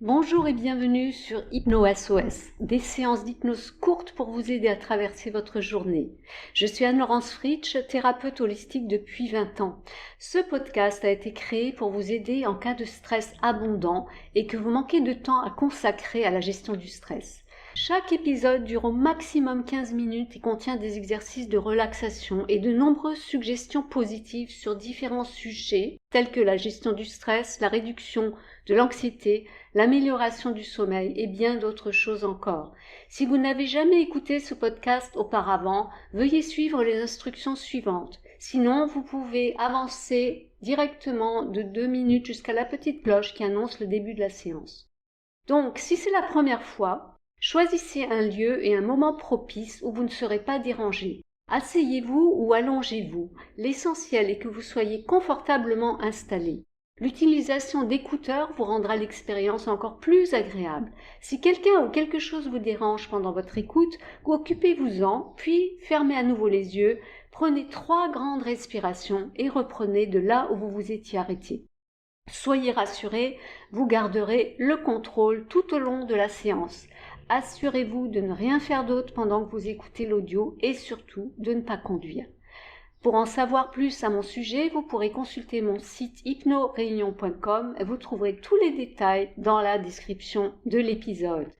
Bonjour et bienvenue sur Hypno-SOS, des séances d'hypnose courtes pour vous aider à traverser votre journée. Je suis Anne-Laurence Fritsch, thérapeute holistique depuis 20 ans. Ce podcast a été créé pour vous aider en cas de stress abondant et que vous manquez de temps à consacrer à la gestion du stress. Chaque épisode dure au maximum 15 minutes et contient des exercices de relaxation et de nombreuses suggestions positives sur différents sujets tels que la gestion du stress, la réduction de l'anxiété, l'amélioration du sommeil et bien d'autres choses encore. Si vous n'avez jamais écouté ce podcast auparavant, veuillez suivre les instructions suivantes. Sinon, vous pouvez avancer directement de 2 minutes jusqu'à la petite cloche qui annonce le début de la séance. Donc, si c'est la première fois, choisissez un lieu et un moment propice où vous ne serez pas dérangé. Asseyez-vous ou allongez-vous. L'essentiel est que vous soyez confortablement installé. L'utilisation d'écouteurs vous rendra l'expérience encore plus agréable. Si quelqu'un ou quelque chose vous dérange pendant votre écoute, occupez-vous-en, puis fermez à nouveau les yeux, prenez 3 grandes respirations et reprenez de là où vous vous étiez arrêté. Soyez rassurés, vous garderez le contrôle tout au long de la séance. Assurez-vous de ne rien faire d'autre pendant que vous écoutez l'audio et surtout de ne pas conduire. Pour en savoir plus à mon sujet, vous pourrez consulter mon site hypnoréunion.com et vous trouverez tous les détails dans la description de l'épisode.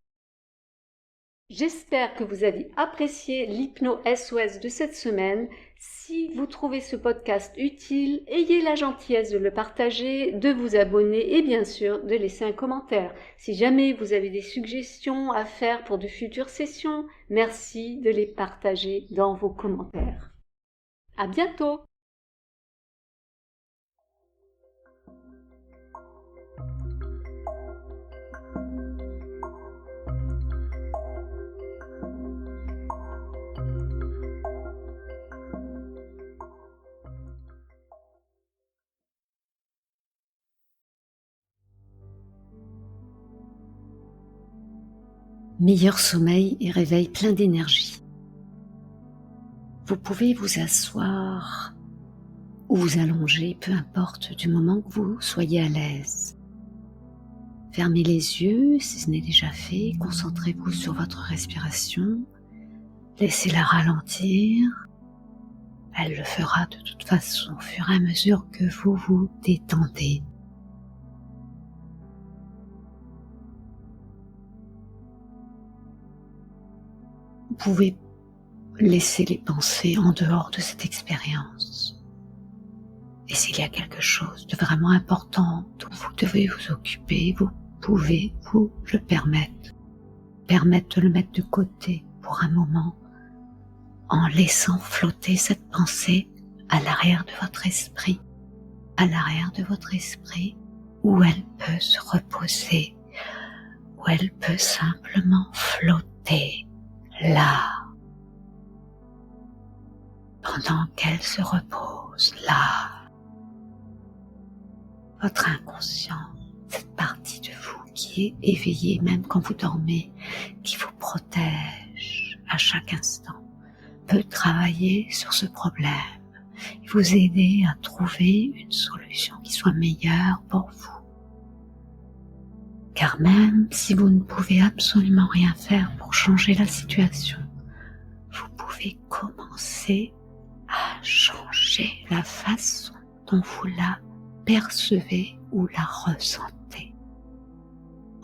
J'espère que vous avez apprécié l'hypno-SOS de cette semaine. Si vous trouvez ce podcast utile, ayez la gentillesse de le partager, de vous abonner et bien sûr de laisser un commentaire. Si jamais vous avez des suggestions à faire pour de futures sessions, merci de les partager dans vos commentaires. À bientôt! Meilleur sommeil et réveil plein d'énergie. Vous pouvez vous asseoir ou vous allonger, peu importe, du moment que vous soyez à l'aise. Fermez les yeux si ce n'est déjà fait, concentrez-vous sur votre respiration, laissez-la ralentir. Elle le fera de toute façon au fur et à mesure que vous vous détendez. Vous pouvez laisser les pensées en dehors de cette expérience. Et s'il y a quelque chose de vraiment important dont vous devez vous occuper, vous pouvez vous le permettre. Permettre de le mettre de côté pour un moment en laissant flotter cette pensée à l'arrière de votre esprit. À l'arrière de votre esprit où elle peut se reposer, où elle peut simplement flotter là, pendant qu'elle se repose là. Votre inconscient, cette partie de vous qui est éveillée même quand vous dormez, qui vous protège à chaque instant, peut travailler sur ce problème et vous aider à trouver une solution qui soit meilleure pour vous. Car même si vous ne pouvez absolument rien faire pour changer la situation, vous pouvez commencer à changer la façon dont vous la percevez ou la ressentez,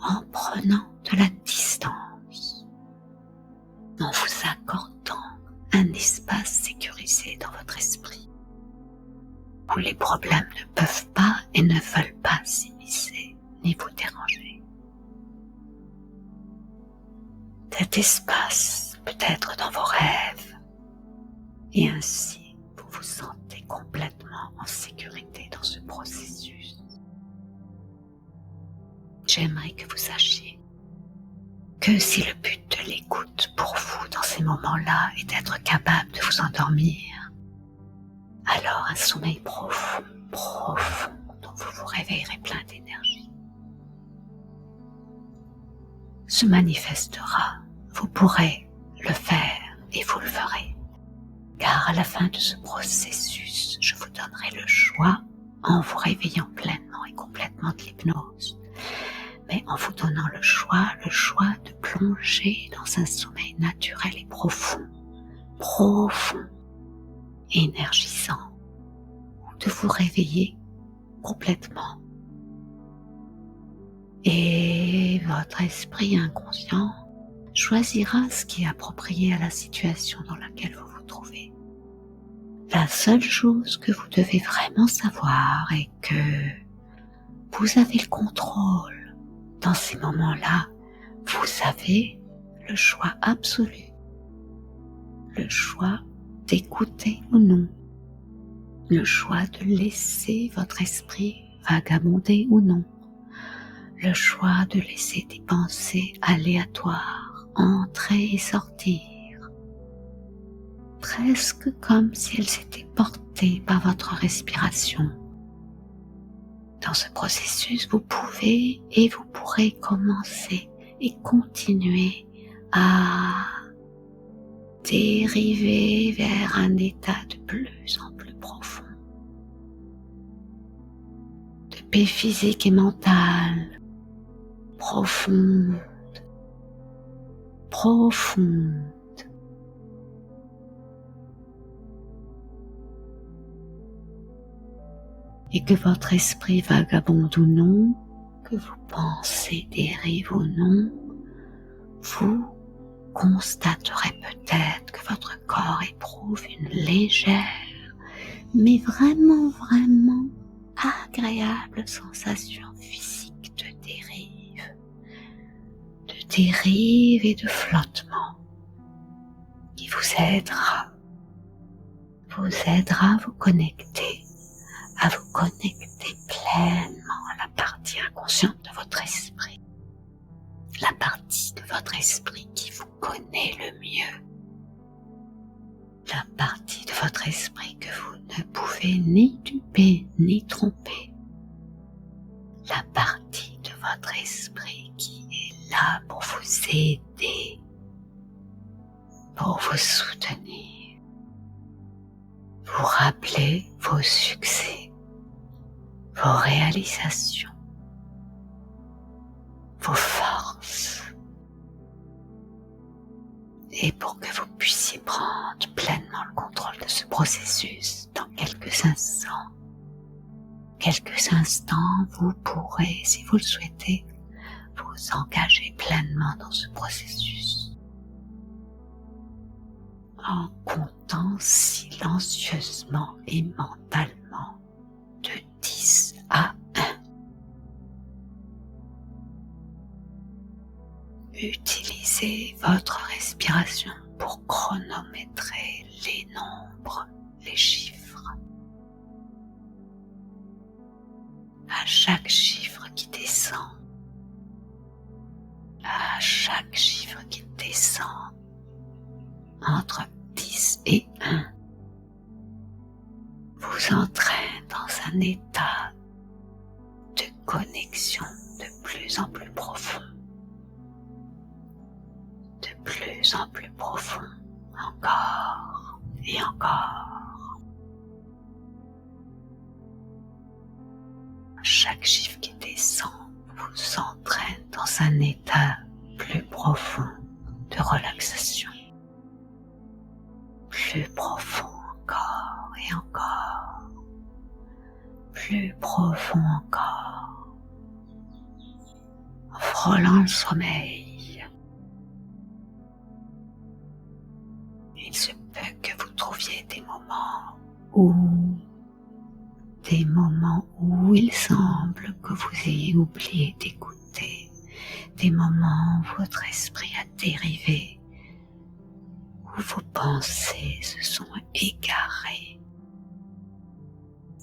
en prenant de la distance, en vous accordant un espace sécurisé dans votre esprit, où les problèmes ne peuvent pas et ne veulent pas s'immiscer ni vous déranger. Cet espace peut être dans vos rêves, et ainsi vous vous sentez complètement en sécurité dans ce processus. J'aimerais que vous sachiez que si le but de l'écoute pour vous dans ces moments-là est d'être capable de vous endormir, alors un sommeil profond dont vous vous réveillerez plein d'énergie se manifestera. Vous pourrez le faire et vous le ferez. Car à la fin de ce processus, je vous donnerai le choix, en vous réveillant pleinement et complètement de l'hypnose, mais en vous donnant le choix de plonger dans un sommeil naturel et profond, énergisant, ou de vous réveiller complètement. Et votre esprit inconscient choisira ce qui est approprié à la situation dans laquelle vous vous trouvez. La seule chose que vous devez vraiment savoir est que vous avez le contrôle. Dans ces moments-là, vous avez le choix absolu. Le choix d'écouter ou non. Le choix de laisser votre esprit vagabonder ou non. Le choix de laisser des pensées aléatoires entrer et sortir. Presque comme si elles s'étaient portées par votre respiration. Dans ce processus, vous pouvez et vous pourrez commencer et continuer à dériver vers un état de plus en plus profond, de paix physique et mentale, profonde. Et que votre esprit vagabonde ou non, que vous pensez dérive ou non, vous constaterez peut-être que votre corps éprouve une légère, mais vraiment agréable sensation physique de dérive et de flottement qui vous aidera à vous connecter pleinement à la partie inconsciente de votre esprit, la partie de votre esprit qui vous connaît le mieux, la partie de votre esprit que vous ne pouvez ni duper ni tromper, la partie de votre esprit qui est là pour vous aider, pour vous soutenir, vous rappeler vos succès, vos réalisations, vos forces, et pour que vous puissiez prendre pleinement le contrôle de ce processus dans quelques instants. Quelques instants, vous pourrez, si vous le souhaitez, vous engager pleinement dans ce processus en comptant silencieusement et mentalement de 10 à 1. Utilisez votre respiration pour chronométrer les nombres, les chiffres. À chaque chiffre qui descend, entre 10 et 1, vous entraîne dans un état de connexion de plus en plus profond. De plus en plus profond, encore et encore. Chaque chiffre qui descend vous entraîne dans un état plus profond de relaxation. Plus profond encore et encore. Plus profond encore. En frôlant le sommeil. Il se peut que vous trouviez des moments où il semble que vous ayez oublié d'écouter, des moments où votre esprit a dérivé, où vos pensées se sont égarées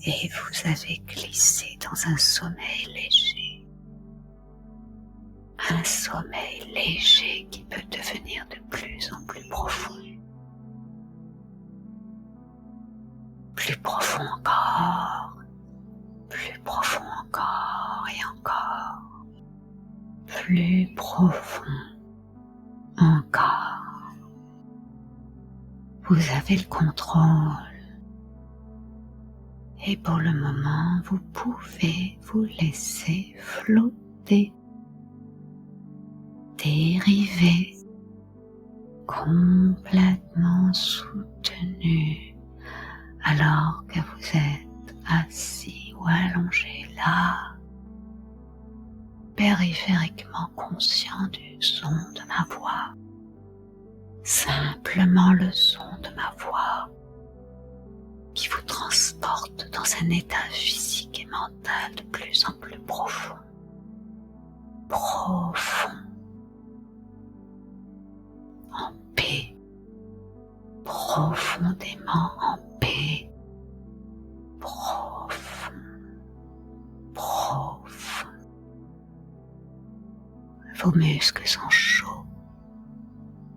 et vous avez glissé dans un sommeil léger. Un sommeil léger qui peut devenir de plus en plus profond. Plus profond encore, plus profond encore et encore, plus profond encore. Vous avez le contrôle et pour le moment vous pouvez vous laisser flotter dérivé, complètement soutenu, alors que vous êtes assis ou allongé là, périphériquement conscient du son de ma voix, simplement le son de ma voix qui vous transporte dans un état physique et mental de plus en plus profond, en paix, profondément en paix, profond. Vos muscles sont chauds,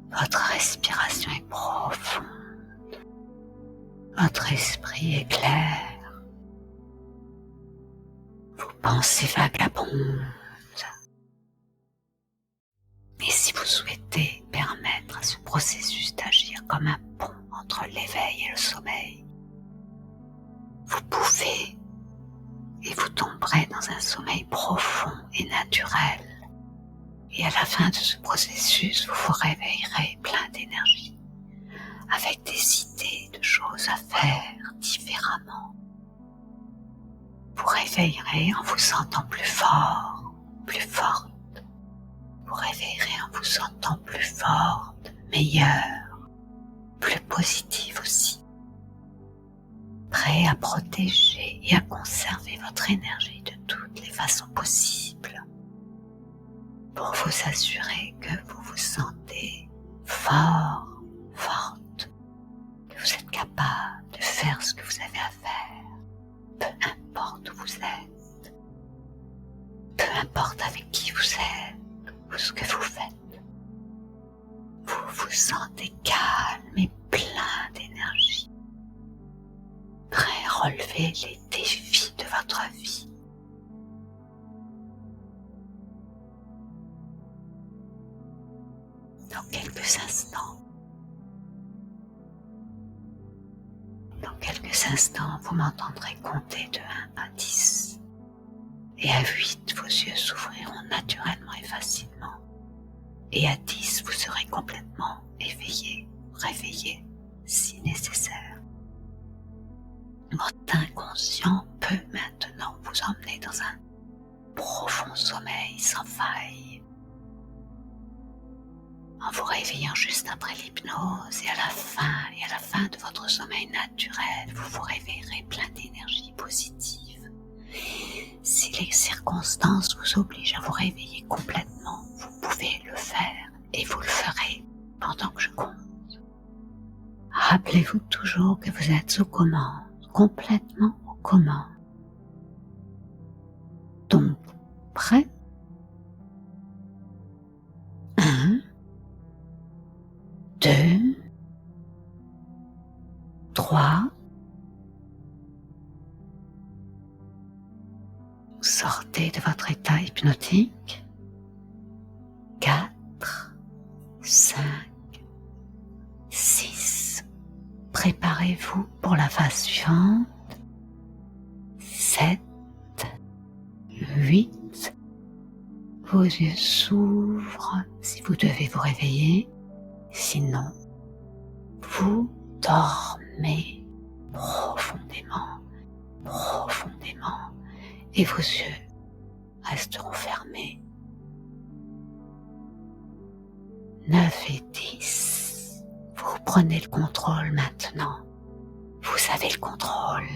votre respiration est profonde, votre esprit est clair, vos pensées vagabondent. Et si vous souhaitez permettre à ce processus d'agir comme un pont entre l'éveil et le sommeil, vous pouvez et vous tomberez dans un sommeil profond et naturel. Et à la fin de ce processus, vous vous réveillerez plein d'énergie, avec des idées de choses à faire différemment. Vous réveillerez en vous sentant plus fort, plus forte. Vous réveillerez en vous sentant plus forte, meilleure, plus positive aussi. Prêt à protéger et à conserver votre énergie de toutes les façons possibles. Pour vous assurer que vous vous sentez fort, forte, que vous êtes capable de faire ce que vous avez à faire, peu importe où vous êtes, peu importe avec qui vous êtes ou ce que vous faites. Vous vous sentez calme et plein d'énergie, prêt à relever les défis de votre vie. Dans quelques instants, vous m'entendrez compter de 1 à 10. Et à 8, vos yeux s'ouvriront naturellement et facilement. Et à 10, vous serez complètement éveillé, réveillé, si nécessaire. Votre inconscient peut maintenant vous emmener dans un profond sommeil sans faille. En vous réveillant juste après l'hypnose et à la fin de votre sommeil naturel, vous vous réveillerez plein d'énergie positive. Si les circonstances vous obligent à vous réveiller complètement, vous pouvez le faire et vous le ferez pendant que je compte. Rappelez-vous toujours que vous êtes aux commandes, complètement aux commandes. Donc, prêt? 1, 2, 3. Sortez de votre état hypnotique. 4, 5, 6. Préparez-vous pour la phase suivante. 7, 8. Vos yeux s'ouvrent si vous devez vous réveiller. Sinon, vous dormez profondément, et vos yeux resteront fermés. 9 et 10. Vous prenez le contrôle maintenant. Vous avez le contrôle.